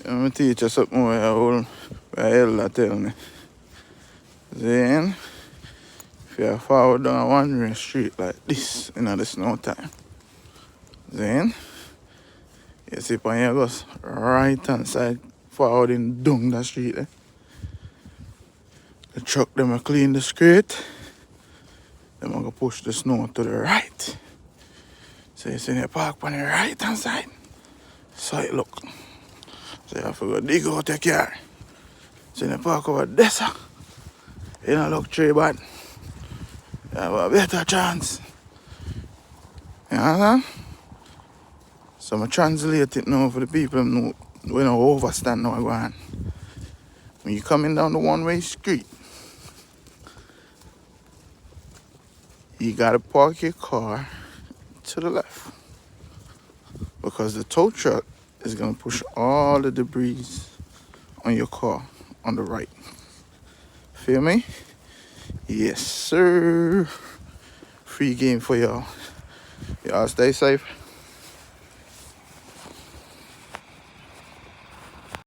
I'm gonna teach you something where I elder tell me. Then, if you forward down one street like this in the snow time, then you see when you go right hand side forwarding down the street there. The truck them will clean the street. Them will go push the snow to the right. So you see you park on the right hand side. So it look. So you have to go dig out your car. So you park over there, sir. You don't look too bad. You have a better chance. You understand? So I translate it now for the people who don't overstand now go on. When you're coming down the one-way street, you gotta park your car to the left. Because the tow truck is gonna push all the debris on your car on the right. Feel me? Yes, sir. Free game for y'all. Y'all stay safe.